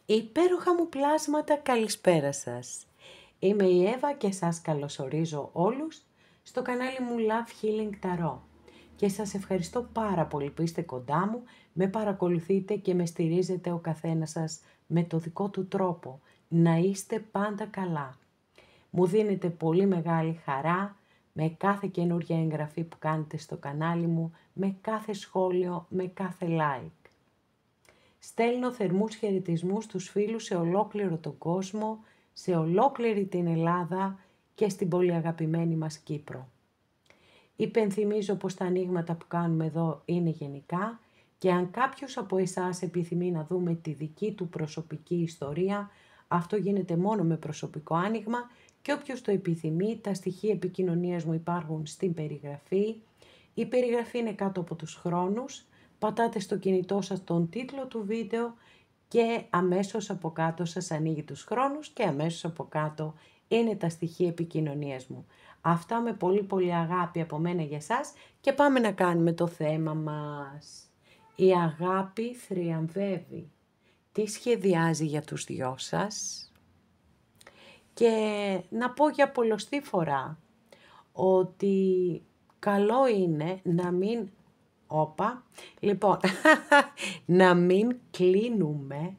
Υπέροχα μου πλάσματα, καλησπέρα σας. Είμαι η Εύα και σας καλωσορίζω όλους στο κανάλι μου Love Healing Tarot. Και σας ευχαριστώ πάρα πολύ που είστε κοντά μου, με παρακολουθείτε και με στηρίζετε ο καθένας σας με το δικό του τρόπο. Να είστε πάντα καλά. Μου δίνετε πολύ μεγάλη χαρά με κάθε καινούργια εγγραφή που κάνετε στο κανάλι μου, με κάθε σχόλιο, με κάθε like. Στέλνω θερμούς χαιρετισμούς στους φίλους σε ολόκληρο τον κόσμο, σε ολόκληρη την Ελλάδα και στην πολύ αγαπημένη μας Κύπρο. Υπενθυμίζω πως τα ανοίγματα που κάνουμε εδώ είναι γενικά και αν κάποιος από εσάς επιθυμεί να δούμε τη δική του προσωπική ιστορία, αυτό γίνεται μόνο με προσωπικό άνοιγμα και όποιος το επιθυμεί, τα στοιχεία επικοινωνίας μου υπάρχουν στην περιγραφή. Η περιγραφή είναι κάτω από τους χρόνους. Πατάτε στο κινητό σας τον τίτλο του βίντεο και αμέσως από κάτω σας ανοίγει τους χρόνους και αμέσως από κάτω είναι τα στοιχεία επικοινωνίας μου. Αυτά με πολύ πολύ αγάπη από μένα για σας και πάμε να κάνουμε το θέμα μας. Η αγάπη θριαμβεύει. Τι σχεδιάζει για τους δυο σας? Και να πω για πολλοστή φορά ότι καλό είναι να μην να μην κλείνουμε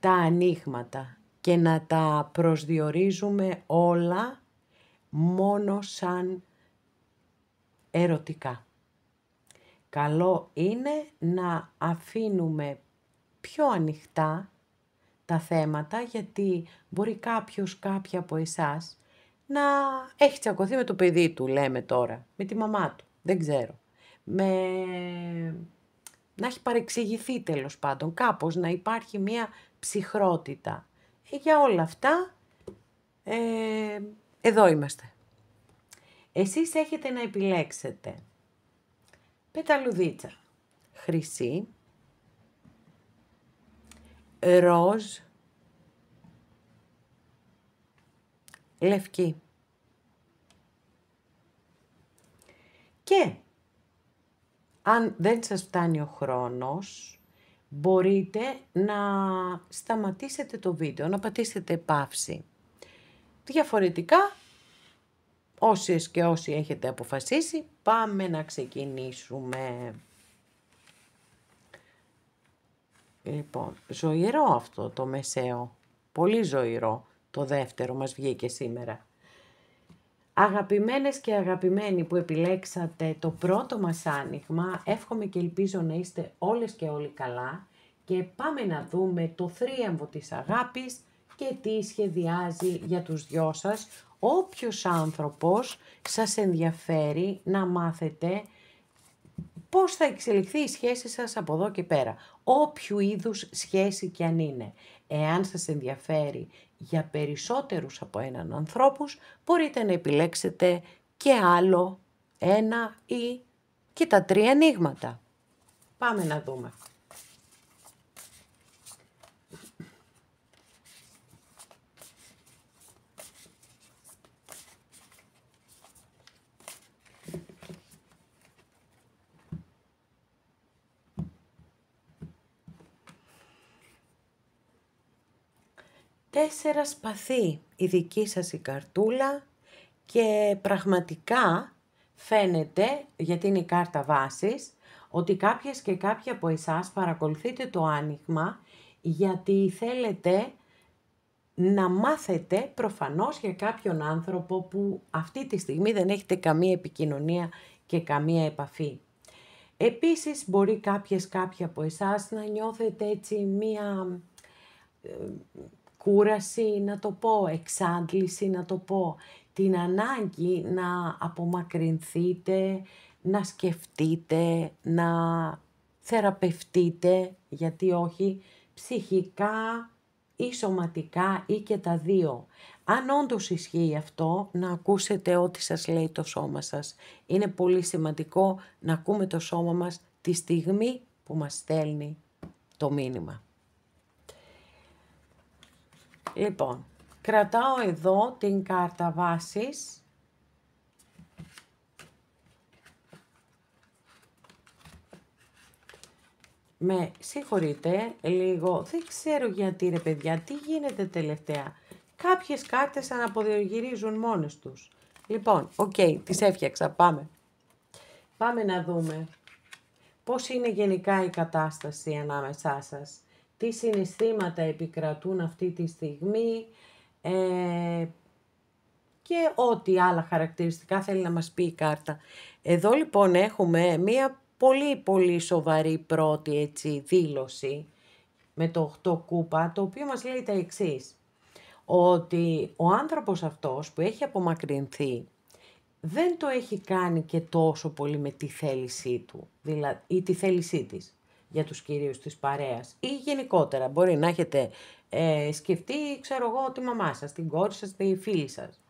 τα ανοίγματα και να τα προσδιορίζουμε όλα μόνο σαν ερωτικά. Καλό είναι να αφήνουμε πιο ανοιχτά τα θέματα, γιατί μπορεί κάποια από εσάς να έχει τσακωθεί με το παιδί του, λέμε τώρα, με τη μαμά του, δεν ξέρω. Να έχει παρεξηγηθεί τέλος πάντων, κάπως να υπάρχει μία ψυχρότητα. Για όλα αυτά, εδώ είμαστε. Εσείς έχετε να επιλέξετε πεταλουδίτσα χρυσή, ροζ, λευκή. Και αν δεν σας φτάνει ο χρόνος, μπορείτε να σταματήσετε το βίντεο, να πατήσετε παύση. Διαφορετικά, όσες και όσοι έχετε αποφασίσει, πάμε να ξεκινήσουμε. Λοιπόν, ζωηρό αυτό το μεσαίο, πολύ ζωηρό, το δεύτερο μας βγήκε σήμερα. Αγαπημένες και αγαπημένοι που επιλέξατε το πρώτο μας άνοιγμα, εύχομαι και ελπίζω να είστε όλες και όλοι καλά και πάμε να δούμε το θρίαμβο της αγάπης και τι σχεδιάζει για τους δυο σας. Όποιος άνθρωπος σας ενδιαφέρει να μάθετε πώς θα εξελιχθεί η σχέση σας από εδώ και πέρα. Όποιου είδους σχέση και αν είναι. Εάν σας ενδιαφέρει για περισσότερους από έναν ανθρώπους, μπορείτε να επιλέξετε και άλλο ένα ή και τα 3 ανοίγματα. Πάμε να δούμε. Τέσσερα σπαθί η δική σας η καρτούλα και πραγματικά φαίνεται, γιατί είναι η κάρτα βάσης, ότι κάποιες και κάποιοι από εσάς παρακολουθείτε το άνοιγμα γιατί θέλετε να μάθετε προφανώς για κάποιον άνθρωπο που αυτή τη στιγμή δεν έχετε καμία επικοινωνία και καμία επαφή. Επίσης μπορεί κάποιοι από εσάς να νιώθετε έτσι μία κούραση, να το πω, εξάντληση, να το πω, την ανάγκη να απομακρυνθείτε, να σκεφτείτε, να θεραπευτείτε, γιατί όχι, ψυχικά ή σωματικά ή και τα δύο. Αν όντως ισχύει αυτό, να ακούσετε ό,τι σας λέει το σώμα σας. Είναι πολύ σημαντικό να ακούμε το σώμα μας τη στιγμή που μας στέλνει το μήνυμα. Λοιπόν, κρατάω εδώ την κάρτα βάσης. Με συγχωρείτε λίγο, δεν ξέρω γιατί ρε παιδιά, τι γίνεται τελευταία. Κάποιες κάρτες αναποδογυρίζουν μόνες τους. Λοιπόν, οκ, τις έφτιαξα, πάμε. Πάμε να δούμε πώς είναι γενικά η κατάσταση ανάμεσά σας. Τι συναισθήματα επικρατούν αυτή τη στιγμή και ό,τι άλλα χαρακτηριστικά θέλει να μας πει η κάρτα. Εδώ λοιπόν έχουμε μία πολύ πολύ σοβαρή πρώτη έτσι δήλωση με το 8 κούπα, το οποίο μας λέει τα εξής. Ότι ο άνθρωπος αυτός που έχει απομακρυνθεί δεν το έχει κάνει και τόσο πολύ με τη θέλησή του ή τη θέλησή της για τους κυρίους της παρέας ή γενικότερα μπορεί να έχετε σκεφτεί, ξέρω εγώ, τη μαμά σας, την κόρη σας, τη φίλη σας.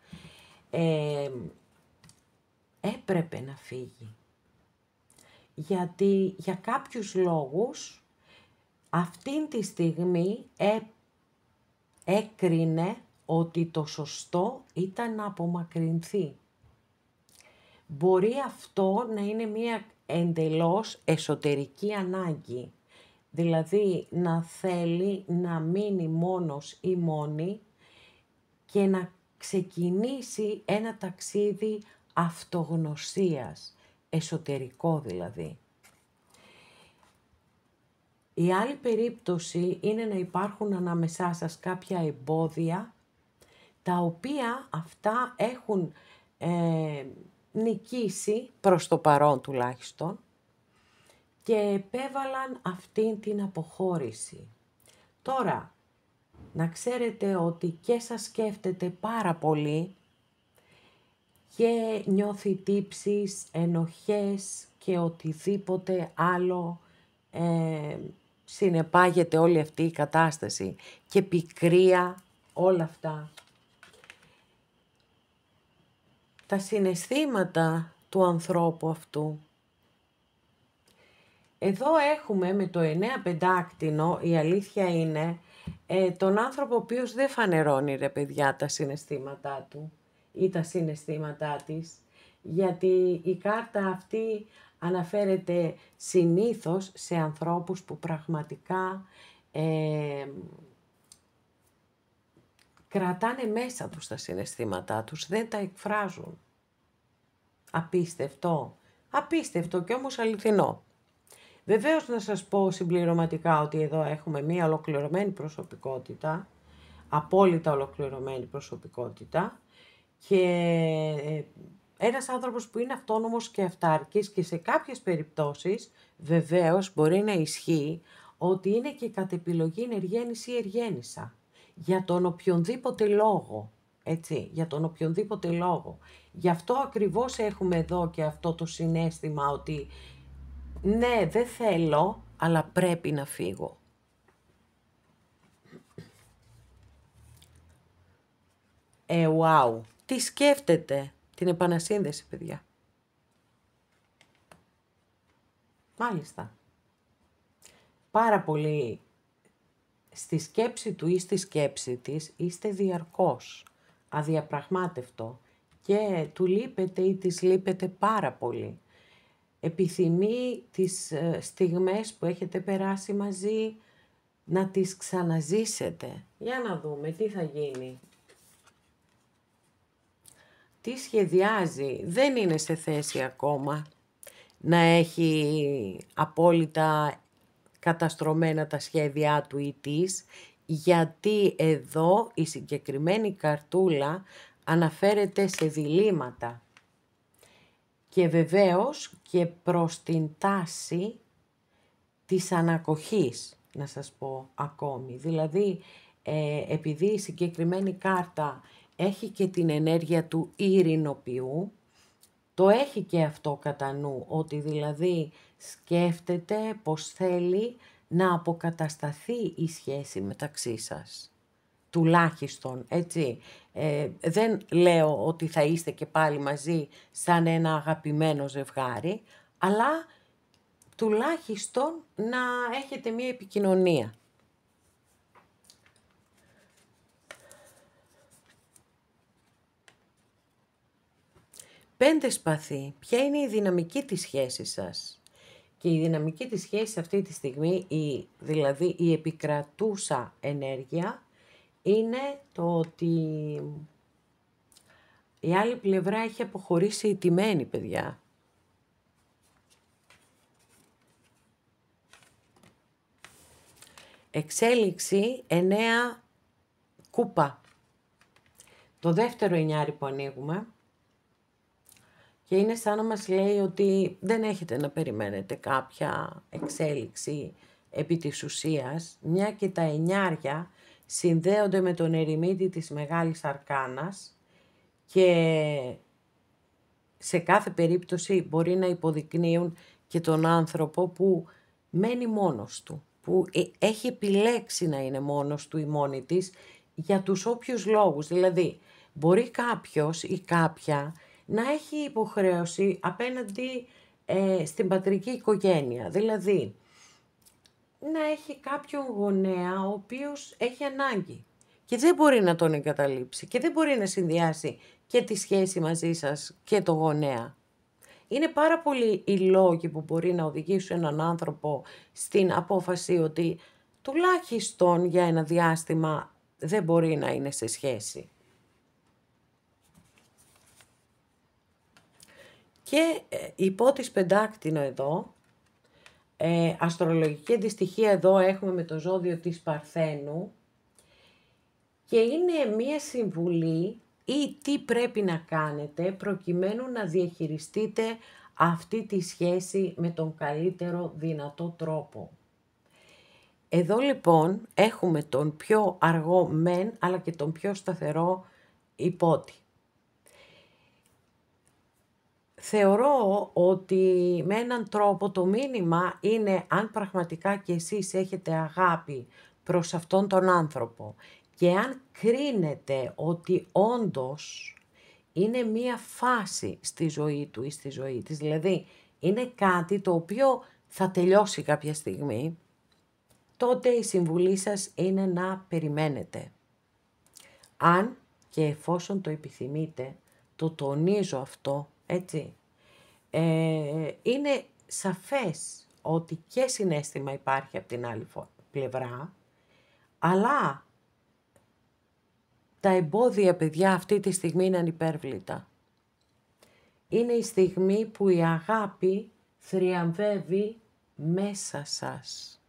Έπρεπε να φύγει. Γιατί για κάποιους λόγους αυτήν τη στιγμή έκρινε ότι το σωστό ήταν να απομακρυνθεί. Μπορεί αυτό να είναι μία εντελώς εσωτερική ανάγκη. Δηλαδή να θέλει να μείνει μόνος ή μόνη και να ξεκινήσει ένα ταξίδι αυτογνωσίας, εσωτερικό δηλαδή. Η άλλη περίπτωση είναι να υπάρχουν ανάμεσά σας κάποια εμπόδια, τα οποία αυτά έχουν νικήσει, προς το παρόν τουλάχιστον, και επέβαλαν αυτήν την αποχώρηση. Τώρα, να ξέρετε ότι και σας σκέφτεται πάρα πολύ και νιώθει τύψεις, ενοχές και οτιδήποτε άλλο συνεπάγεται όλη αυτή η κατάσταση και πικρία, όλα αυτά. Τα συναισθήματα του ανθρώπου αυτού. Εδώ έχουμε με το 9 πεντάκτηνο, η αλήθεια είναι, τον άνθρωπο ο οποίος δεν φανερώνει ρε παιδιά τα συναισθήματά του ή τα συναισθήματά της, γιατί η κάρτα αυτή αναφέρεται συνήθως σε ανθρώπους που πραγματικά κρατάνε μέσα τους τα συναισθήματά τους, δεν τα εκφράζουν. Απίστευτο, απίστευτο και όμως αληθινό. Βεβαίως να σας πω συμπληρωματικά ότι εδώ έχουμε μία ολοκληρωμένη προσωπικότητα, απόλυτα ολοκληρωμένη προσωπικότητα και ένας άνθρωπος που είναι αυτόνομος και αυτάρκης και σε κάποιες περιπτώσεις βεβαίως μπορεί να ισχύει ότι είναι και κατ' επιλογή ενεργένης ή εργένισσα για τον οποιονδήποτε λόγο, έτσι, για τον οποιονδήποτε λόγο. Γι' αυτό ακριβώς έχουμε εδώ και αυτό το συναίσθημα ότι ναι, δεν θέλω, αλλά πρέπει να φύγω. Wow. Τι σκέφτεται την επανασύνδεση, παιδιά. Μάλιστα. Πάρα πολύ στη σκέψη του ή στη σκέψη της είστε διαρκώς αδιαπραγμάτευτο και του λείπετε ή της λείπετε πάρα πολύ. Επιθυμεί τις στιγμές που έχετε περάσει μαζί να τις ξαναζήσετε. Για να δούμε τι θα γίνει. Τι σχεδιάζει, δεν είναι σε θέση ακόμα να έχει απόλυτα καταστρωμένα τα σχέδιά του ή της, γιατί εδώ η συγκεκριμένη καρτούλα αναφέρεται σε διλήμματα και βεβαίως και προς την τάση της ανακοχής, να σας πω ακόμη. Δηλαδή, επειδή η συγκεκριμένη κάρτα έχει και την ενέργεια του ειρηνοποιού, το έχει και αυτό κατά νου, ότι δηλαδή σκέφτεται πως θέλει να αποκατασταθεί η σχέση μεταξύ σας. Τουλάχιστον, έτσι. Δεν λέω ότι θα είστε και πάλι μαζί σαν ένα αγαπημένο ζευγάρι, αλλά τουλάχιστον να έχετε μία επικοινωνία. Πέντε σπαθί, ποια είναι η δυναμική της σχέσης σας? Και η δυναμική της σχέσης αυτή τη στιγμή, δηλαδή η επικρατούσα ενέργεια, είναι το ότι η άλλη πλευρά έχει αποχωρήσει ηττημένη, παιδιά. Εξέλιξη 9 κούπα. Το δεύτερο εννιάρι που ανοίγουμε. Και είναι σαν να μας λέει ότι δεν έχετε να περιμένετε κάποια εξέλιξη επί της ουσίας, μια και τα εννιάρια συνδέονται με τον ερημίτη της Μεγάλης Αρκάνας και σε κάθε περίπτωση μπορεί να υποδεικνύουν και τον άνθρωπο που μένει μόνος του, που έχει επιλέξει να είναι μόνος του ή μόνη της για τους όποιους λόγους. Δηλαδή, μπορεί κάποιος ή κάποια να έχει υποχρέωση απέναντι στην πατρική οικογένεια. Δηλαδή, να έχει κάποιον γονέα ο οποίος έχει ανάγκη και δεν μπορεί να τον εγκαταλείψει και δεν μπορεί να συνδυάσει και τη σχέση μαζί σας και το γονέα. Είναι πάρα πολλοί οι λόγοι που μπορεί να οδηγήσουν έναν άνθρωπο στην απόφαση ότι τουλάχιστον για ένα διάστημα δεν μπορεί να είναι σε σχέση. Και υπό της πεντάκτηνο εδώ, αστρολογική αντιστοιχεία εδώ έχουμε με το ζώδιο της Παρθένου και είναι μία συμβουλή ή τι πρέπει να κάνετε προκειμένου να διαχειριστείτε αυτή τη σχέση με τον καλύτερο δυνατό τρόπο. Εδώ λοιπόν έχουμε τον πιο αργό μεν αλλά και τον πιο σταθερό υπότι. Θεωρώ ότι με έναν τρόπο το μήνυμα είναι αν πραγματικά και εσείς έχετε αγάπη προς αυτόν τον άνθρωπο και αν κρίνετε ότι όντως είναι μία φάση στη ζωή του ή στη ζωή της, δηλαδή είναι κάτι το οποίο θα τελειώσει κάποια στιγμή, τότε η συμβουλή σας είναι να περιμένετε. Αν και εφόσον το επιθυμείτε, το τονίζω αυτό, έτσι, είναι σαφές ότι και συναίσθημα υπάρχει από την άλλη πλευρά, αλλά τα εμπόδια, παιδιά, αυτή τη στιγμή είναι ανυπέρβλητα. Είναι η στιγμή που η αγάπη θριαμβεύει μέσα σας.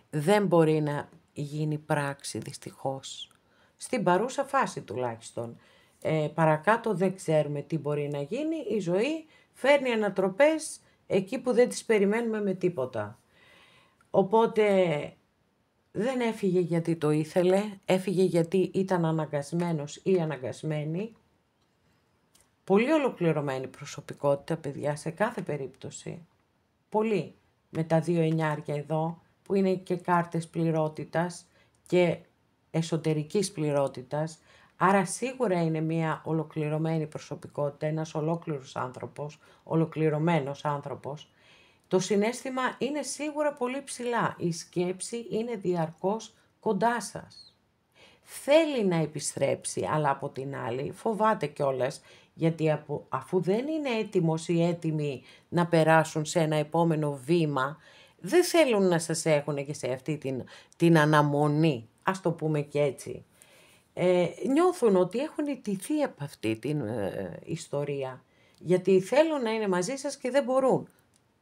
Δεν μπορεί να γίνει πράξη, δυστυχώς. Στην παρούσα φάση τουλάχιστον. Παρακάτω δεν ξέρουμε τι μπορεί να γίνει. Η ζωή φέρνει ανατροπές εκεί που δεν τις περιμένουμε με τίποτα. Οπότε δεν έφυγε γιατί το ήθελε, έφυγε γιατί ήταν αναγκασμένος ή αναγκασμένη. Πολύ ολοκληρωμένη προσωπικότητα, παιδιά, σε κάθε περίπτωση. Πολύ. Με τα 2 εννιάρια εδώ, που είναι και κάρτες πληρότητας και εσωτερικής πληρότητας. Άρα σίγουρα είναι μια ολοκληρωμένη προσωπικότητα, ένας ολόκληρος άνθρωπος, ολοκληρωμένος άνθρωπος. Το συναίσθημα είναι σίγουρα πολύ ψηλά. Η σκέψη είναι διαρκώς κοντά σας. Θέλει να επιστρέψει, αλλά από την άλλη φοβάται κιόλας, γιατί αφού δεν είναι έτοιμος ή έτοιμοι να περάσουν σε ένα επόμενο βήμα, δεν θέλουν να σας έχουν και σε αυτή την αναμονή, ας το πούμε και έτσι. Νιώθουν ότι έχουν ιτηθεί από αυτή την ιστορία, γιατί θέλουν να είναι μαζί σας και δεν μπορούν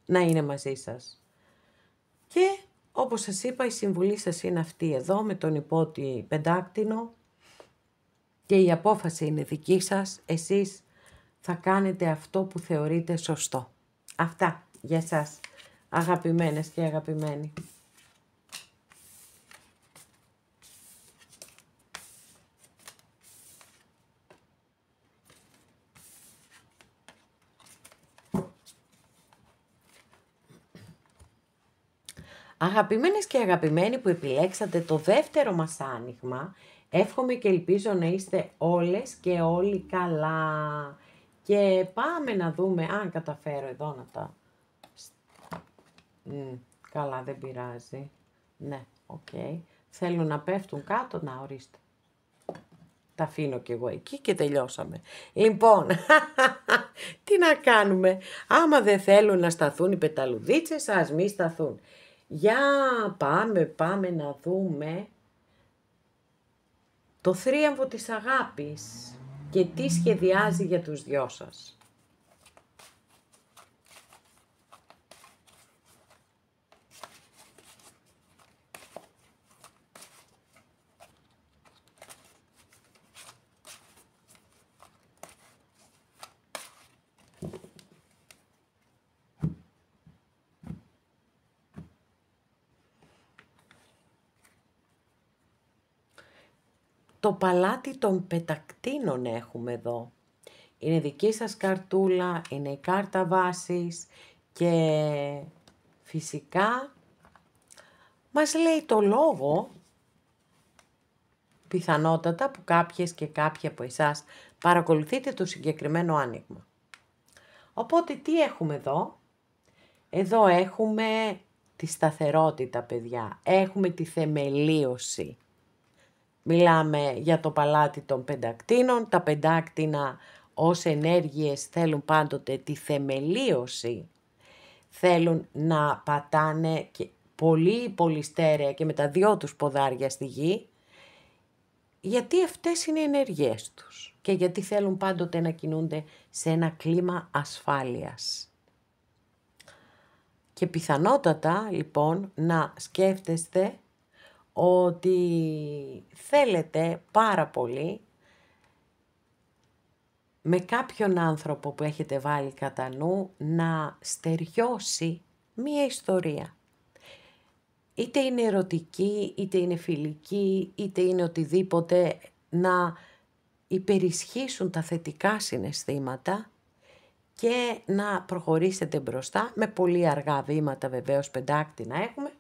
να είναι μαζί σας. Και όπως σας είπα, η συμβουλή σας είναι αυτή εδώ με τον υπότι πεντάκτηνο και η απόφαση είναι δική σας. Εσείς θα κάνετε αυτό που θεωρείτε σωστό. Αυτά για σας, αγαπημένες και αγαπημένοι. Αγαπημένες και αγαπημένοι που επιλέξατε το δεύτερο μας άνοιγμα, εύχομαι και ελπίζω να είστε όλες και όλοι καλά. Και πάμε να δούμε αν καταφέρω εδώ να τα... καλά, δεν πειράζει. Ναι, οκ. Θέλουν να πέφτουν κάτω, να ορίστε. Τα αφήνω κι εγώ εκεί και τελειώσαμε. Λοιπόν, τι να κάνουμε. Άμα δεν θέλουν να σταθούν οι πεταλουδίτσες, ας μη σταθούν. Για πάμε να δούμε το θρίαμβο της αγάπης και τι σχεδιάζει για τους δυο σας. Το παλάτι των πετακτίνων έχουμε εδώ. Είναι δική σας καρτούλα, είναι η κάρτα βάσης και φυσικά μας λέει το λόγο, πιθανότατα που κάποιες και κάποιοι από εσάς παρακολουθείτε το συγκεκριμένο άνοιγμα. Οπότε τι έχουμε εδώ? Εδώ έχουμε τη σταθερότητα, παιδιά. Έχουμε τη θεμελίωση. Μιλάμε για το παλάτι των πεντακτίνων. Τα πεντάκτινα ως ενέργειες θέλουν πάντοτε τη θεμελίωση. Θέλουν να πατάνε και πολύ στέρεα και με τα δυο τους ποδάρια στη γη. Γιατί αυτές είναι οι ενέργειές τους. Και γιατί θέλουν πάντοτε να κινούνται σε ένα κλίμα ασφάλειας. Και πιθανότατα, λοιπόν, να σκέφτεστε ότι θέλετε πάρα πολύ με κάποιον άνθρωπο που έχετε βάλει κατά νου να στεριώσει μία ιστορία. Είτε είναι ερωτική, είτε είναι φιλική, είτε είναι οτιδήποτε, να υπερισχύσουν τα θετικά συναισθήματα και να προχωρήσετε μπροστά με πολύ αργά βήματα, βεβαίως πεντάκτινα έχουμε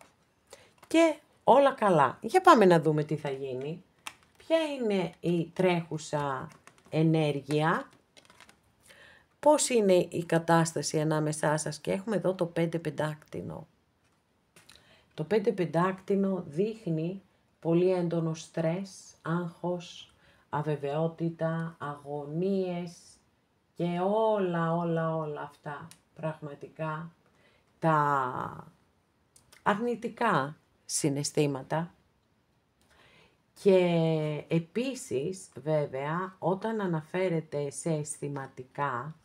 και όλα καλά. Για πάμε να δούμε τι θα γίνει. Ποια είναι η τρέχουσα ενέργεια, πώς είναι η κατάσταση ανάμεσά σας και έχουμε εδώ το 5 πεντάκτινο. Το 5 πεντάκτινο δείχνει πολύ έντονο στρες, άγχος, αβεβαιότητα, αγωνίες και όλα αυτά πραγματικά τα αρνητικά συναισθήματα. Και επίσης βέβαια όταν αναφέρεται σε αισθηματικά,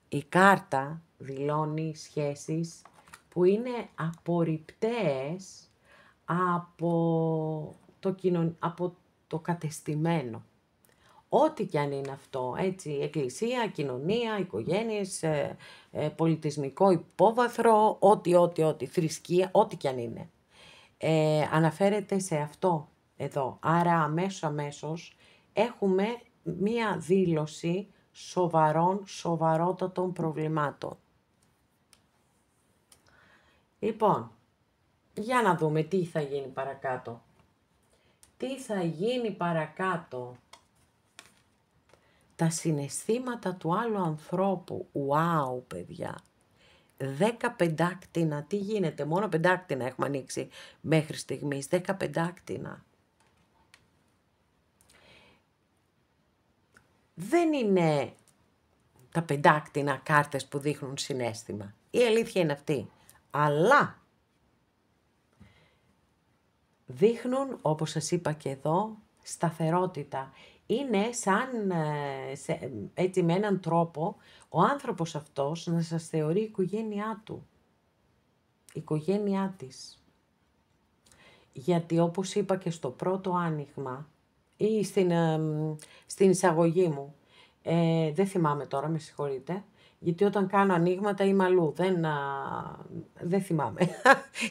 η κάρτα δηλώνει σχέσεις που είναι απορριπταίες από το κατεστημένο. Ό,τι κι αν είναι αυτό, έτσι, εκκλησία, κοινωνία, οικογένειες, πολιτισμικό υπόβαθρο, ό,τι, θρησκεία, ό,τι κι αν είναι. Αναφέρεται σε αυτό εδώ. Άρα αμέσως έχουμε μία δήλωση σοβαρότατων προβλημάτων. Λοιπόν, για να δούμε τι θα γίνει παρακάτω. Τι θα γίνει παρακάτω. Τα συναισθήματα του άλλου ανθρώπου. Wow, παιδιά. 10 πεντάκτινα. Τι γίνεται. Μόνο πεντάκτινα έχουμε ανοίξει μέχρι στιγμής. 10 πεντάκτινα. Δεν είναι τα πεντάκτινα κάρτες που δείχνουν συναίσθημα. Η αλήθεια είναι αυτή. Αλλά δείχνουν, όπως σας είπα και εδώ, σταθερότητα. Είναι σαν, έτσι με έναν τρόπο, ο άνθρωπος αυτός να σας θεωρεί η οικογένειά του. Η οικογένειά της. Γιατί όπως είπα και στο πρώτο άνοιγμα ή στην εισαγωγή μου, δεν θυμάμαι τώρα, με συγχωρείτε, γιατί όταν κάνω ανοίγματα είμαι αλλού, δεν θυμάμαι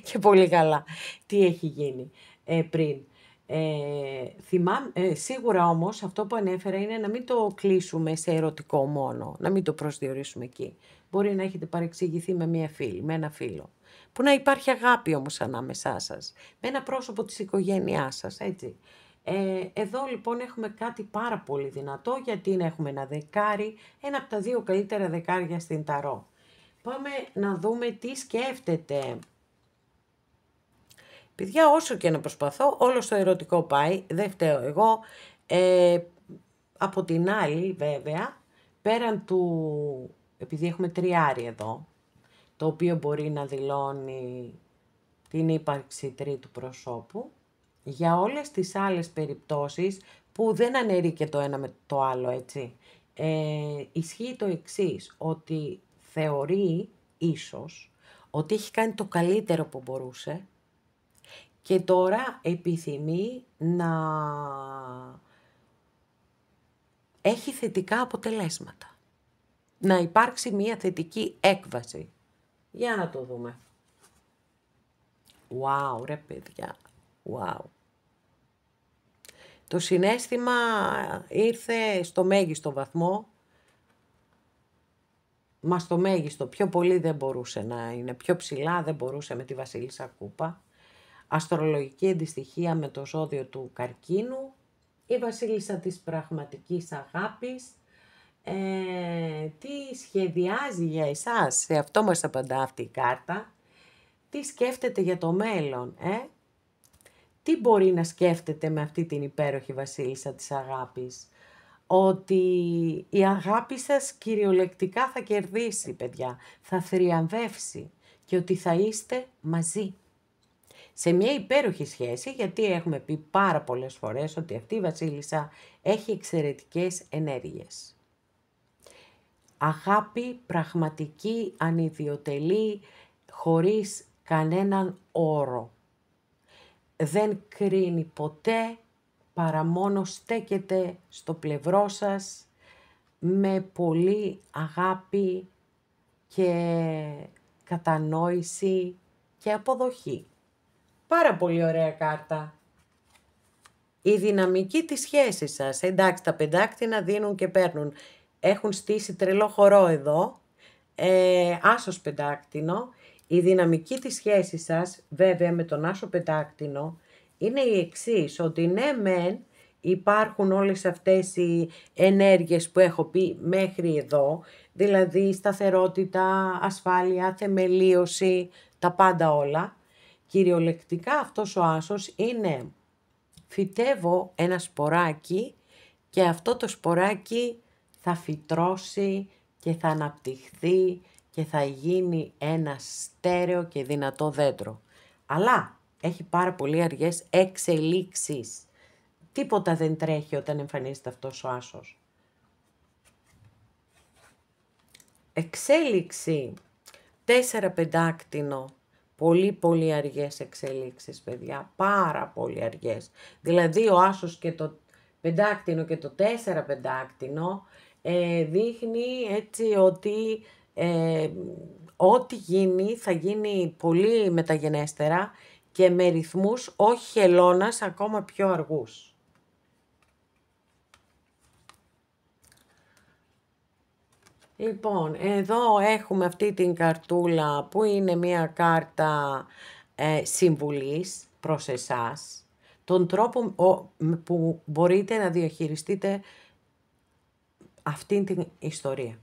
και πολύ καλά τι έχει γίνει πριν. Σίγουρα όμως αυτό που ανέφερα είναι να μην το κλείσουμε σε ερωτικό μόνο, να μην το προσδιορίσουμε εκεί. Μπορεί να έχετε παρεξηγηθεί με μία φίλη, με ένα φίλο. Που να υπάρχει αγάπη όμως ανάμεσά σας, με ένα πρόσωπο της οικογένειάς σας, έτσι. Εδώ λοιπόν έχουμε κάτι πάρα πολύ δυνατό, γιατί έχουμε ένα δεκάρι, ένα από τα 2 καλύτερα δεκάρια στην ταρό. Πάμε να δούμε τι σκέφτεται. Παιδιά, όσο και να προσπαθώ, όλο στο ερωτικό πάει, δεν φταίω εγώ. από την άλλη βέβαια, πέραν του, επειδή έχουμε τριάρι εδώ, το οποίο μπορεί να δηλώνει την ύπαρξη τρίτου προσώπου, για όλες τις άλλες περιπτώσεις που δεν αναιρεί και το ένα με το άλλο, έτσι, ισχύει το εξής, ότι θεωρεί ίσως ότι έχει κάνει το καλύτερο που μπορούσε και τώρα επιθυμεί να έχει θετικά αποτελέσματα. Να υπάρξει μια θετική έκβαση. Για να το δούμε. Wow, ρε παιδιά. Wow. Το συναίσθημα ήρθε στο μέγιστο βαθμό. Μα στο μέγιστο. Πιο πολύ δεν μπορούσε να είναι. Πιο ψηλά δεν μπορούσε με τη Βασίλισσα Κούπα. Αστρολογική αντιστοιχεία με το ζώδιο του Καρκίνου. Η Βασίλισσα της πραγματικής αγάπης. Τι σχεδιάζει για εσάς, σε αυτό μας απαντά αυτή η κάρτα. Τι σκέφτεται για το μέλλον, Τι μπορεί να σκέφτεται με αυτή την υπέροχη Βασίλισσα της αγάπης. Ότι η αγάπη σας κυριολεκτικά θα κερδίσει, παιδιά. Θα θριαμβεύσει και ότι θα είστε μαζί. Σε μια υπέροχη σχέση, γιατί έχουμε πει πάρα πολλές φορές ότι αυτή η Βασίλισσα έχει εξαιρετικές ενέργειες. Αγάπη πραγματική, ανιδιοτελή, χωρίς κανέναν όρο. Δεν κρίνει ποτέ, παρά μόνο στέκεται στο πλευρό σας με πολύ αγάπη και κατανόηση και αποδοχή. Πάρα πολύ ωραία κάρτα. Η δυναμική της σχέσης σας, εντάξει, τα πεντάκτηνα δίνουν και παίρνουν. Έχουν στήσει τρελό χορό εδώ, άσος πεντάκτηνο. Η δυναμική της σχέσης σας, βέβαια με τον άσο πεντάκτηνο, είναι η εξής, ότι ναι μεν υπάρχουν όλες αυτές οι ενέργειες που έχω πει μέχρι εδώ, δηλαδή σταθερότητα, ασφάλεια, θεμελίωση, τα πάντα όλα. Κυριολεκτικά αυτός ο άσος είναι, φυτεύω ένα σποράκι και αυτό το σποράκι θα φυτρώσει και θα αναπτυχθεί και θα γίνει ένα στέρεο και δυνατό δέντρο. Αλλά έχει πάρα πολύ αργές εξελίξεις. Τίποτα δεν τρέχει όταν εμφανίζεται αυτός ο άσος. Εξέλιξη, 4 πεντάκτηνο. Πολύ πολύ αργές εξελίξεις, παιδιά. Πάρα πολύ αργές. Δηλαδή ο άσος και το πεντάκτηνο και το 4 πεντάκτηνο δείχνει έτσι ότι ό,τι γίνει θα γίνει πολύ μεταγενέστερα και με ρυθμούς όχι χελώνας, ακόμα πιο αργούς. Λοιπόν, εδώ έχουμε αυτή την καρτούλα που είναι μια κάρτα συμβουλής προς εσάς. Τον τρόπο που μπορείτε να διαχειριστείτε αυτήν την ιστορία.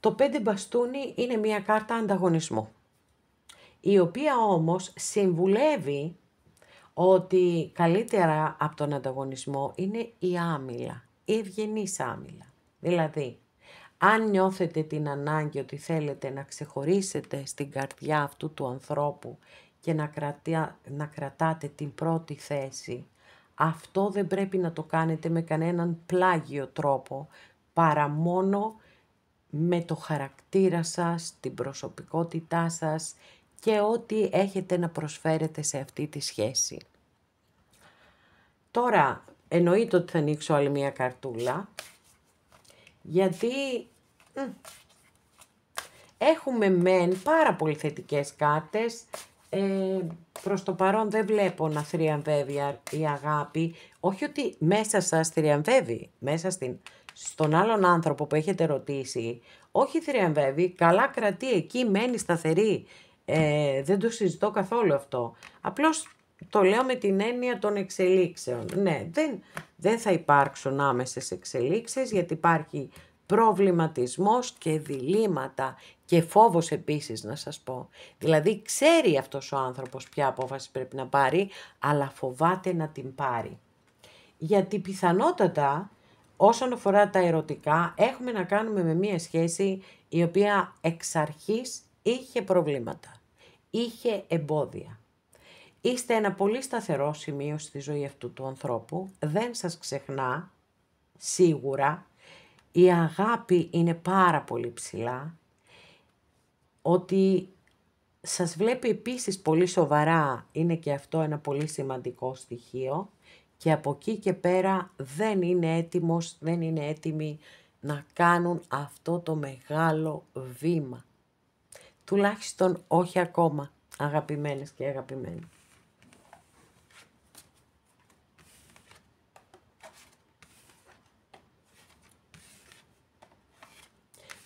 Το 5 μπαστούνι είναι μια κάρτα ανταγωνισμού, η οποία όμως συμβουλεύει ότι καλύτερα από τον ανταγωνισμό είναι η άμυλα, η ευγενής άμυλα. Δηλαδή, αν νιώθετε την ανάγκη ότι θέλετε να ξεχωρίσετε στην καρδιά αυτού του ανθρώπου και να κρατάτε την πρώτη θέση, αυτό δεν πρέπει να το κάνετε με κανέναν πλάγιο τρόπο, παρά μόνο με το χαρακτήρα σας, την προσωπικότητά σας και ό,τι έχετε να προσφέρετε σε αυτή τη σχέση. Τώρα, εννοείται ότι θα ανοίξω άλλη μια καρτούλα, γιατί έχουμε μεν πάρα πολύ θετικές κάρτες, προς το παρόν δεν βλέπω να θριαμβεύει η αγάπη, όχι ότι μέσα σας θριαμβεύει, μέσα στον άλλον άνθρωπο που έχετε ρωτήσει, όχι θριαμβεύει, καλά κρατεί εκεί, μένει σταθερή, δεν το συζητώ καθόλου αυτό, απλώς το λέω με την έννοια των εξελίξεων. Ναι, δεν θα υπάρξουν άμεσες εξελίξεις, γιατί υπάρχει προβληματισμός και διλήμματα και φόβος επίσης, να σας πω. Δηλαδή ξέρει αυτός ο άνθρωπος ποια απόφαση πρέπει να πάρει, αλλά φοβάται να την πάρει. Γιατί πιθανότατα όσον αφορά τα ερωτικά έχουμε να κάνουμε με μία σχέση η οποία εξ αρχής είχε προβλήματα, είχε εμπόδια. Είστε ένα πολύ σταθερό σημείο στη ζωή αυτού του ανθρώπου, δεν σας ξεχνά, σίγουρα, η αγάπη είναι πάρα πολύ ψηλά, ότι σας βλέπει επίσης πολύ σοβαρά, είναι και αυτό ένα πολύ σημαντικό στοιχείο και από εκεί και πέρα δεν είναι έτοιμος, δεν είναι έτοιμοι να κάνουν αυτό το μεγάλο βήμα. Τουλάχιστον όχι ακόμα, αγαπημένες και αγαπημένοι.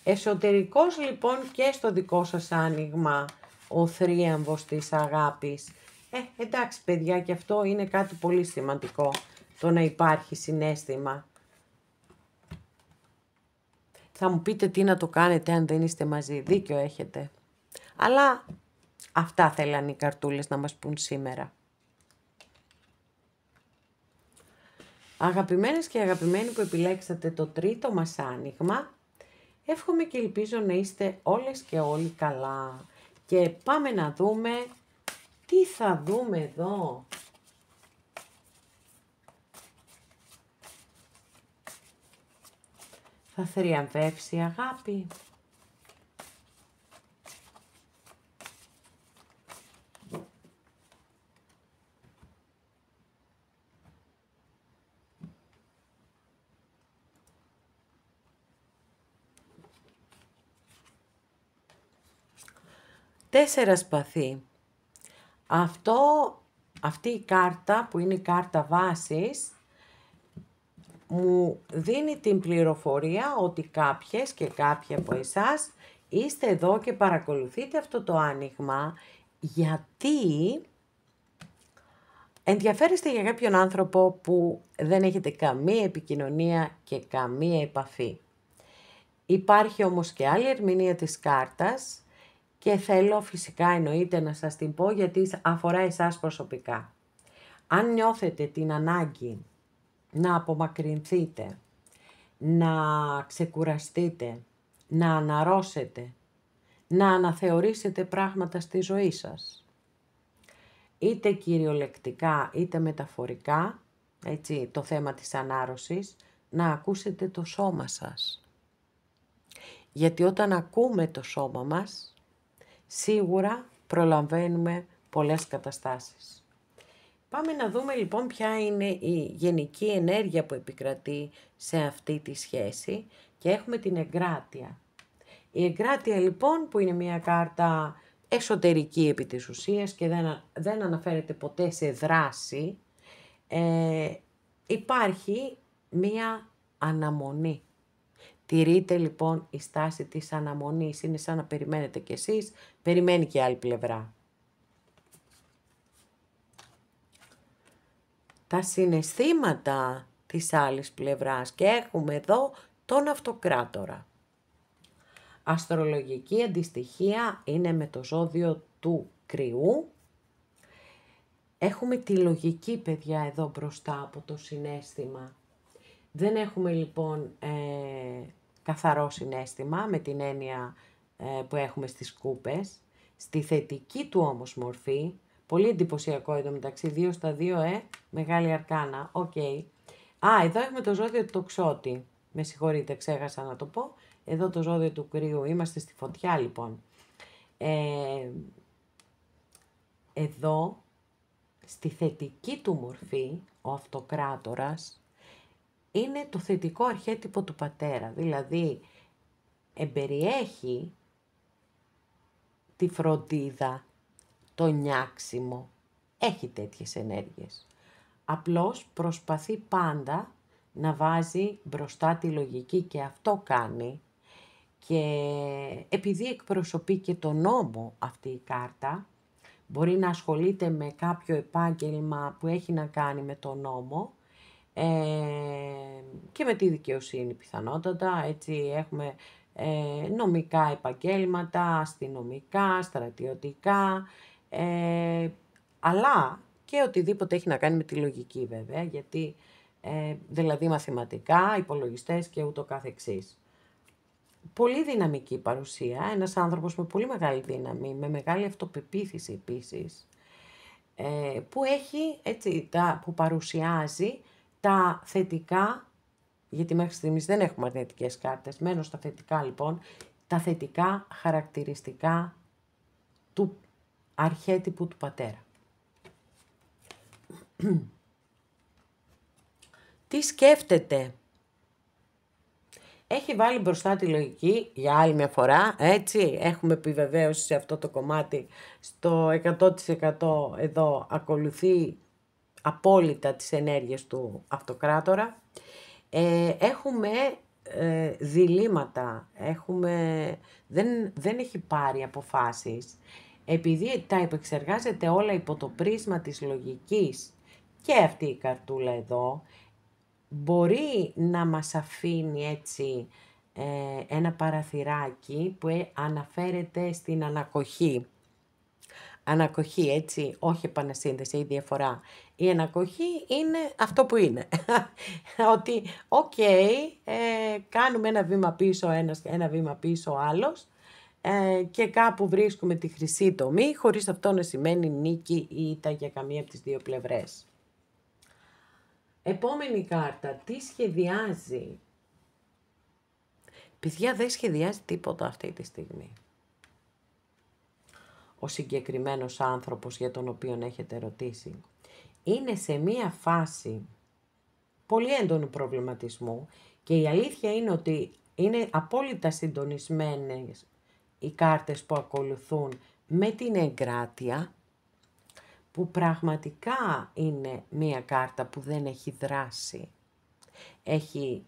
Εσωτερικός λοιπόν και στο δικό σας άνοιγμα ο θρίαμβος της αγάπης. Εντάξει παιδιά, και αυτό είναι κάτι πολύ σημαντικό, το να υπάρχει συναίσθημα. Θα μου πείτε τι να το κάνετε αν δεν είστε μαζί, δίκιο έχετε. Αλλά αυτά θέλαν οι καρτούλες να μας πούν σήμερα. Αγαπημένες και αγαπημένοι που επιλέξατε το τρίτο μας άνοιγμα, εύχομαι και ελπίζω να είστε όλες και όλοι καλά. Και πάμε να δούμε τι θα δούμε εδώ. Θα θριαμβεύσει η αγάπη. Τέσσερα σπαθί. Αυτή η κάρτα που είναι η κάρτα βάσης μου δίνει την πληροφορία ότι κάποιες και κάποιοι από εσάς είστε εδώ και παρακολουθείτε αυτό το άνοιγμα γιατί ενδιαφέρεστε για κάποιον άνθρωπο που δεν έχετε καμία επικοινωνία και καμία επαφή. Υπάρχει όμως και άλλη ερμηνεία της κάρτας και θέλω φυσικά εννοείται να σας την πω γιατί αφορά εσάς προσωπικά. Αν νιώθετε την ανάγκη να απομακρυνθείτε, να ξεκουραστείτε, να αναρρώσετε, να αναθεωρήσετε πράγματα στη ζωή σας, είτε κυριολεκτικά είτε μεταφορικά, έτσι, το θέμα της ανάρρωσης, να ακούσετε το σώμα σας. Γιατί όταν ακούμε το σώμα μας, σίγουρα προλαβαίνουμε πολλές καταστάσεις. Πάμε να δούμε λοιπόν ποια είναι η γενική ενέργεια που επικρατεί σε αυτή τη σχέση και έχουμε την εγκράτεια. Η εγκράτεια λοιπόν που είναι μια κάρτα εσωτερική επί της ουσίας και δεν αναφέρεται ποτέ σε δράση, υπάρχει μια αναμονή. Τηρείτε λοιπόν η στάση της αναμονής, είναι σαν να περιμένετε κι εσείς, περιμένει και η άλλη πλευρά. Τα συναισθήματα της άλλης πλευράς και έχουμε εδώ τον αυτοκράτορα. Αστρολογική αντιστοιχεία είναι με το ζώδιο του Κρυού. Έχουμε τη λογική παιδιά εδώ μπροστά από το συναίσθημα. Δεν έχουμε λοιπόν καθαρό συναίσθημα με την έννοια που έχουμε στις κούπες. Στη θετική του όμως μορφή, πολύ εντυπωσιακό εδώ μεταξύ 2 στα 2, μεγάλη αρκάνα, οκ. Εδώ έχουμε το ζώδιο του Τοξότη, με συγχωρείτε ξέχασα να το πω. Εδώ το ζώδιο του Κρύου, είμαστε στη φωτιά λοιπόν. Εδώ, στη θετική του μορφή, ο αυτοκράτορας είναι το θετικό αρχέτυπο του πατέρα, δηλαδή εμπεριέχει τη φροντίδα, το νιάξιμο, έχει τέτοιες ενέργειες. Απλώς προσπαθεί πάντα να βάζει μπροστά τη λογική και αυτό κάνει και επειδή εκπροσωπεί και τον νόμο αυτή η κάρτα, μπορεί να ασχολείται με κάποιο επάγγελμα που έχει να κάνει με τον νόμο και με τη δικαιοσύνη πιθανότατα, έτσι έχουμε νομικά επαγγέλματα, αστυνομικά, στρατιωτικά, αλλά και οτιδήποτε έχει να κάνει με τη λογική βέβαια, γιατί δηλαδή μαθηματικά, υπολογιστές και ούτω καθεξής. Πολύ δυναμική παρουσία, ένας άνθρωπος με πολύ μεγάλη δύναμη, με μεγάλη αυτοπεποίθηση επίσης, που έχει, έτσι, που παρουσιάζει τα θετικά, γιατί μέχρι στιγμής δεν έχουμε αρνητικές κάρτες, μένω στα θετικά λοιπόν, τα θετικά χαρακτηριστικά του αρχέτυπου του πατέρα. Τι σκέφτεται? Έχει βάλει μπροστά τη λογική για άλλη μια φορά, έτσι, έχουμε επιβεβαίωση σε αυτό το κομμάτι, στο 100% εδώ ακολουθεί απόλυτα τις ενέργειες του αυτοκράτορα. Έχουμε διλήμματα, δεν έχει πάρει αποφάσεις, επειδή τα επεξεργάζεται όλα υπό το πρίσμα της λογικής και αυτή η καρτούλα εδώ, μπορεί να μας αφήνει έτσι ένα παραθυράκι που αναφέρεται στην ανακοχή. Ανακοχή, έτσι, όχι επανασύνδεση ή διαφορά. Η ανακοχή είναι αυτό που είναι. Ότι, κάνουμε ένα βήμα πίσω ένα βήμα πίσω ο άλλος και κάπου βρίσκουμε τη χρυσή τομή, χωρίς αυτό να σημαίνει νίκη ή ήττα για καμία από τις δύο πλευρές. Επόμενη κάρτα, τι σχεδιάζει? Παιδιά, δεν σχεδιάζει τίποτα αυτή τη στιγμή. Ο συγκεκριμένος άνθρωπος για τον οποίο έχετε ρωτήσει είναι σε μία φάση πολύ έντονου προβληματισμού και η αλήθεια είναι ότι είναι απόλυτα συντονισμένες οι κάρτες που ακολουθούν με την εγκράτεια, που πραγματικά είναι μία κάρτα που δεν έχει δράση. Έχει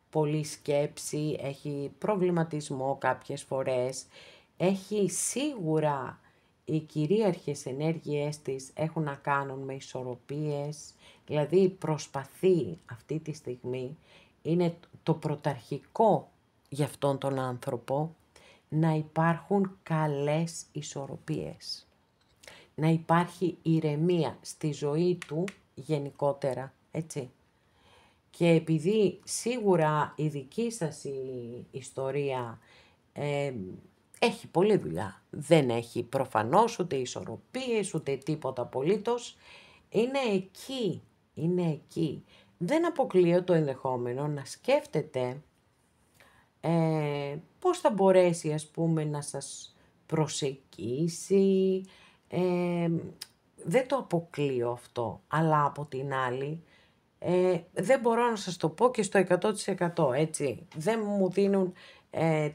πολλή σκέψη, έχει προβληματισμό κάποιες φορές, έχει σίγουρα οι κυρίαρχες ενέργειές της έχουν να κάνουν με ισορροπίες, δηλαδή προσπαθεί αυτή τη στιγμή, είναι το πρωταρχικό για αυτόν τον άνθρωπο, να υπάρχουν καλές ισορροπίες. Να υπάρχει ηρεμία στη ζωή του γενικότερα, έτσι. Και επειδή σίγουρα η δική σας η ιστορία έχει πολλή δουλειά, δεν έχει προφανώς ούτε ισορροπίες, ούτε τίποτα απολύτως, είναι εκεί. Δεν αποκλείω το ενδεχόμενο να σκέφτεται πώς θα μπορέσει, ας πούμε, να σας προσεγγίσει. Δεν το αποκλείω αυτό, αλλά από την άλλη δεν μπορώ να σας το πω και στο 100%, έτσι. Δεν μου δίνουν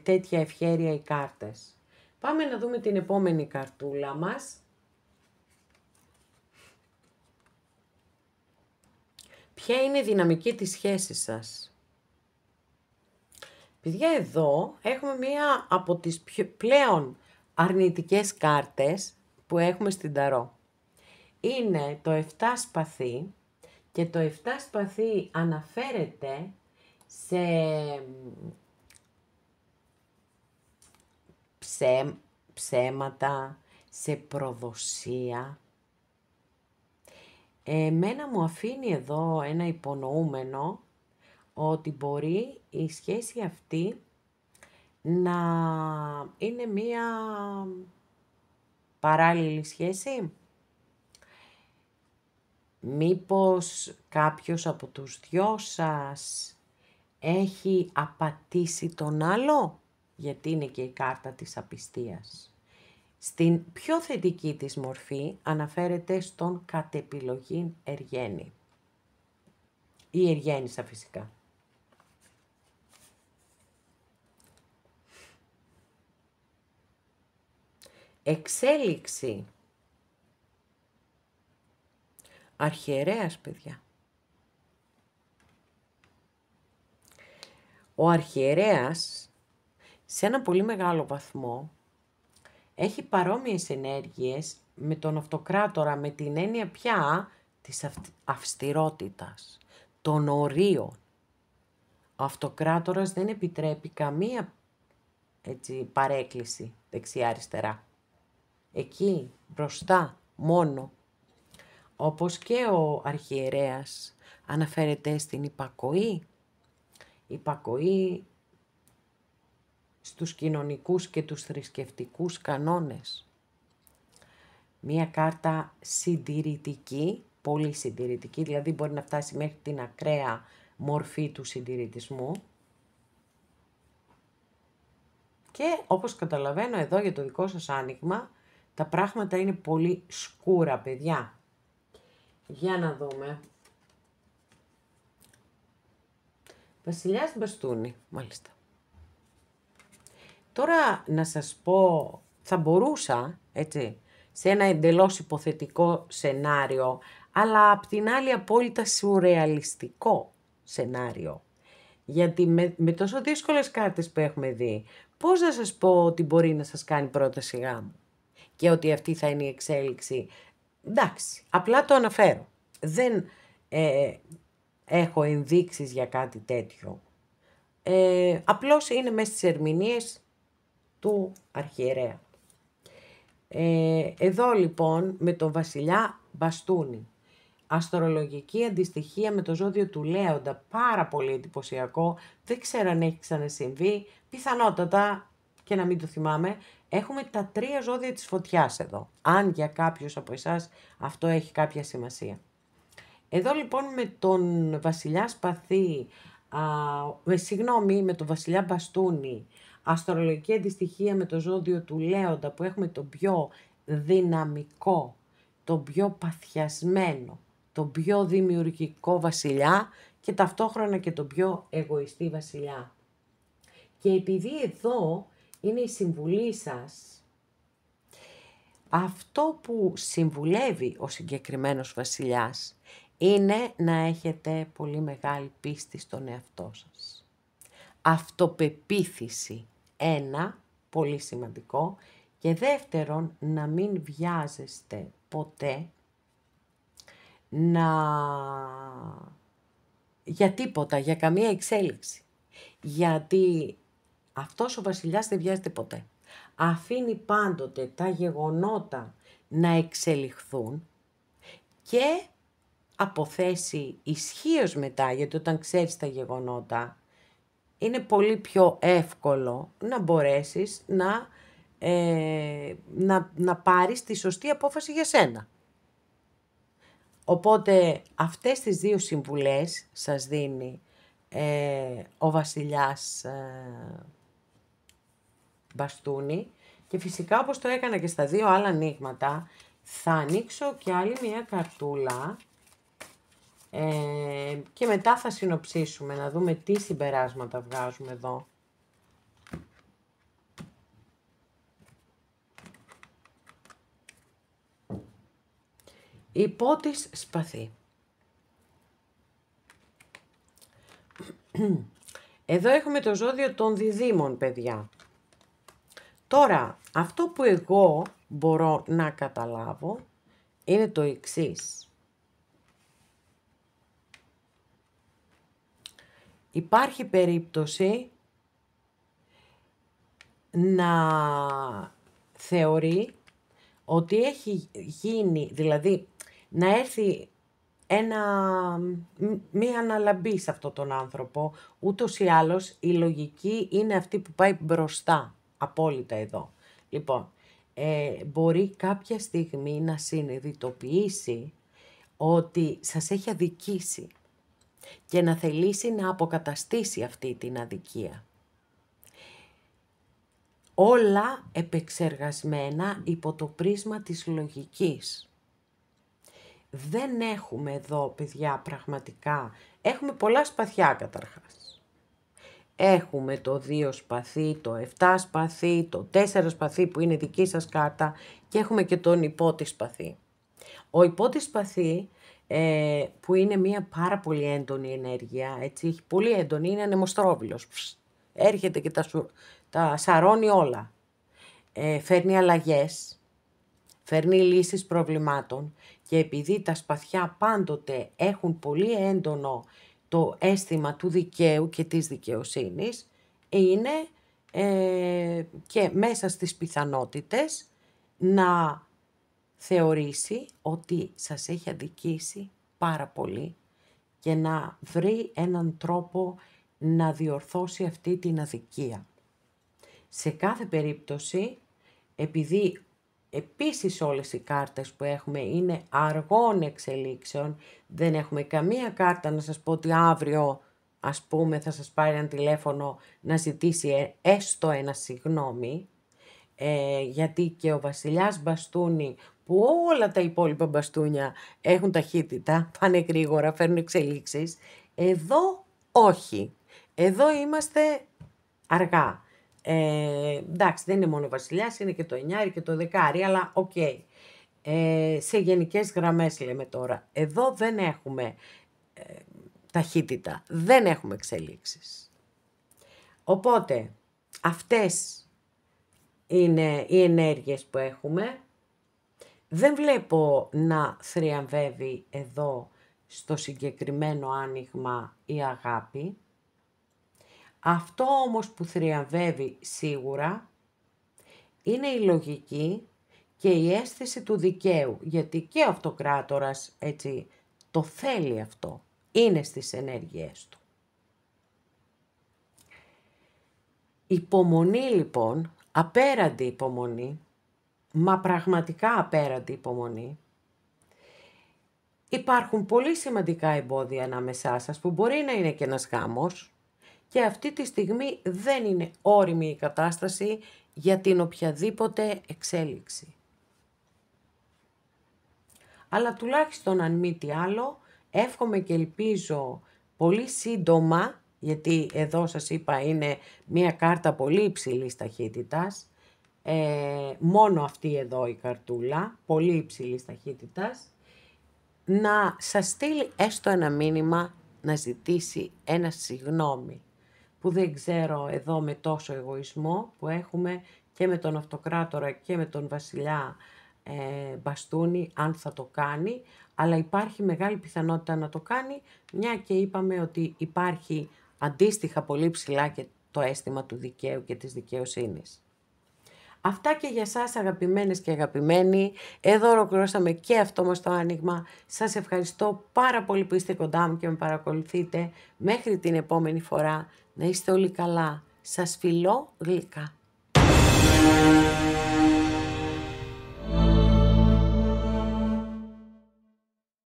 τέτοια ευχέρεια οι κάρτες. Πάμε να δούμε την επόμενη καρτούλα μας. Ποια είναι η δυναμική της σχέσης σας? Παιδιά, εδώ έχουμε μία από τις πλέον αρνητικές κάρτες που έχουμε στην ταρό. Είναι το 7 σπαθί και το 7 σπαθί αναφέρεται σε ψέματα, σε προδοσία. Εμένα μου αφήνει εδώ ένα υπονοούμενο ότι μπορεί η σχέση αυτή να είναι μία παράλληλη σχέση. Μήπως κάποιος από τους δυο σας έχει απατήσει τον άλλο, γιατί είναι και η κάρτα της απιστίας. Στην πιο θετική της μορφή αναφέρεται στον κατ' επιλογήν Εργένη. Ή Εργένισσα φυσικά. Εξέλιξη. Αρχιερέας, παιδιά. Ο αρχιερέας, σε ένα πολύ μεγάλο βαθμό, έχει παρόμοιες ενέργειες με τον αυτοκράτορα, με την έννοια πια της αυστηρότητας, των ορίων. Ο αυτοκράτορας δεν επιτρέπει καμία, έτσι, παρέκκληση δεξιά-αριστερά. Εκεί, μπροστά, μόνο. Όπως και ο αρχιερέας, αναφέρεται στην υπακοή στους κοινωνικούς και τους θρησκευτικούς κανόνες. Μία κάρτα συντηρητική, πολύ συντηρητική, δηλαδή μπορεί να φτάσει μέχρι την ακραία μορφή του συντηρητισμού. Και όπως καταλαβαίνω εδώ για το δικό σας άνοιγμα, τα πράγματα είναι πολύ σκούρα, παιδιά. Για να δούμε. Βασιλιάς μπαστούνι, μάλιστα. Τώρα να σας πω, θα μπορούσα, έτσι, σε ένα εντελώς υποθετικό σενάριο, αλλά απ' την άλλη απόλυτα σουρεαλιστικό σενάριο. Γιατί με τόσο δύσκολες κάρτες που έχουμε δει, πώς να σας πω ότι μπορεί να σας κάνει πρόταση γάμου και ότι αυτή θα είναι η εξέλιξη. Εντάξει, απλά το αναφέρω. Δεν έχω ενδείξεις για κάτι τέτοιο. Απλώς είναι μέσα στις ερμηνείες του αρχιερέα. Εδώ λοιπόν με τον βασιλιά μπαστούνι, αστρολογική αντιστοιχεία με το ζώδιο του Λέοντα, πάρα πολύ εντυπωσιακό, δεν ξέρω αν έχει ξανασυμβεί, πιθανότατα και να μην το θυμάμαι. Έχουμε τα 3 ζώδια της φωτιάς εδώ, αν για κάποιους από εσάς αυτό έχει κάποια σημασία. Εδώ λοιπόν με τον βασιλιά σπαθί, με τον βασιλιά μπαστούνι, αστρολογική αντιστοιχεία με το ζώδιο του Λέοντα, που έχουμε τον πιο δυναμικό, τον πιο παθιασμένο, τον πιο δημιουργικό βασιλιά και ταυτόχρονα και τον πιο εγωιστή βασιλιά. Και επειδή εδώ είναι η συμβουλή σας, αυτό που συμβουλεύει ο συγκεκριμένος βασιλιάς είναι να έχετε πολύ μεγάλη πίστη στον εαυτό σας. Αυτοπεποίθηση, ένα, πολύ σημαντικό, και δεύτερον, να μην βιάζεστε ποτέ για τίποτα, για καμία εξέλιξη. Γιατί αυτός ο βασιλιάς δεν βιάζεται ποτέ. Αφήνει πάντοτε τα γεγονότα να εξελιχθούν και αποθέσει ισχύως μετά, γιατί όταν ξέρεις τα γεγονότα, είναι πολύ πιο εύκολο να μπορέσεις να πάρεις τη σωστή απόφαση για σένα. Οπότε αυτές τις 2 συμβουλές σας δίνει ο βασιλιάς μπαστούνι και φυσικά όπως το έκανα και στα 2 άλλα ανοίγματα, θα ανοίξω και άλλη μια καρτούλα και μετά θα συνοψίσουμε, να δούμε τι συμπεράσματα βγάζουμε εδώ. Υπότης σπαθί. Εδώ έχουμε το ζώδιο των διδήμων, παιδιά. Τώρα, αυτό που εγώ μπορώ να καταλάβω είναι το εξής. Υπάρχει περίπτωση να θεωρεί ότι έχει γίνει, δηλαδή να έρθει μία αναλαμπή σε αυτόν τον άνθρωπο. Ούτως ή άλλως η λογική είναι αυτή που πάει μπροστά, απόλυτα εδώ. Λοιπόν, μπορεί κάποια στιγμή να συνειδητοποιήσει ότι σας έχει αδικήσει και να θελήσει να αποκαταστήσει αυτή την αδικία. Όλα επεξεργασμένα υπό το πρίσμα της λογικής. Δεν έχουμε εδώ, παιδιά, πραγματικά, έχουμε πολλά σπαθιά καταρχάς. Έχουμε το 2 σπαθί, το 7 σπαθί, το 4 σπαθί που είναι δική σας κάρτα και έχουμε και τον υπότη σπαθί. Ο υπότη σπαθί που είναι μια πάρα πολύ έντονη ενέργεια, έτσι, έχει πολύ έντονη, είναι ανεμοστρόβιλος. Έρχεται και τα σαρώνει όλα. Φέρνει αλλαγές, φέρνει λύσεις προβλημάτων και επειδή τα σπαθιά πάντοτε έχουν πολύ έντονο το αίσθημα του δικαίου και της δικαιοσύνης, είναι και μέσα στις πιθανότητες να θεωρήσει ότι σας έχει αδικήσει πάρα πολύ και να βρει έναν τρόπο να διορθώσει αυτή την αδικία. Σε κάθε περίπτωση, επειδή επίσης όλες οι κάρτες που έχουμε είναι αργών εξελίξεων, δεν έχουμε καμία κάρτα να σας πω ότι αύριο, ας πούμε, θα σας πάρει ένα τηλέφωνο να ζητήσει έστω ένα συγγνώμη, γιατί και ο βασιλιάς μπαστούνι, που όλα τα υπόλοιπα μπαστούνια έχουν ταχύτητα, πάνε γρήγορα, φέρνουν εξελίξεις, εδώ όχι. Εδώ είμαστε αργά. Εντάξει, δεν είναι μόνο ο βασιλιάς, είναι και το 9 και το 10, αλλά οκ. Σε γενικές γραμμές λέμε τώρα. Εδώ δεν έχουμε ταχύτητα, δεν έχουμε εξελίξεις. Οπότε, αυτές είναι οι ενέργειες που έχουμε. Δεν βλέπω να θριαμβεύει εδώ στο συγκεκριμένο άνοιγμα η αγάπη. Αυτό όμως που θριαμβεύει σίγουρα είναι η λογική και η αίσθηση του δικαίου, γιατί και ο αυτοκράτορας έτσι το θέλει αυτό, είναι στις ενέργειές του. Υπομονή λοιπόν, απέραντη υπομονή, μα πραγματικά απέραντη υπομονή. Υπάρχουν πολύ σημαντικά εμπόδια ανάμεσά σας που μπορεί να είναι και ένας γάμος και αυτή τη στιγμή δεν είναι όριμη η κατάσταση για την οποιαδήποτε εξέλιξη. Αλλά τουλάχιστον αν μη τι άλλο, εύχομαι και ελπίζω πολύ σύντομα, γιατί εδώ σας είπα είναι μια κάρτα πολύ υψηλής ταχύτητας, μόνο αυτή εδώ η καρτούλα, πολύ υψηλής ταχύτητας, να σας στείλει έστω ένα μήνυμα να ζητήσει ένα συγγνώμη, που δεν ξέρω εδώ με τόσο εγωισμό που έχουμε και με τον αυτοκράτορα και με τον βασιλιά μπαστούνι αν θα το κάνει, αλλά υπάρχει μεγάλη πιθανότητα να το κάνει, μια και είπαμε ότι υπάρχει αντίστοιχα πολύ ψηλά και το αίσθημα του δικαίου και της δικαιοσύνης. Αυτά και για σας αγαπημένες και αγαπημένοι. Εδώ ολοκληρώσαμε και αυτό μας το άνοιγμα. Σας ευχαριστώ πάρα πολύ που είστε κοντά μου και με παρακολουθείτε. Μέχρι την επόμενη φορά να είστε όλοι καλά. Σας φιλώ γλυκά.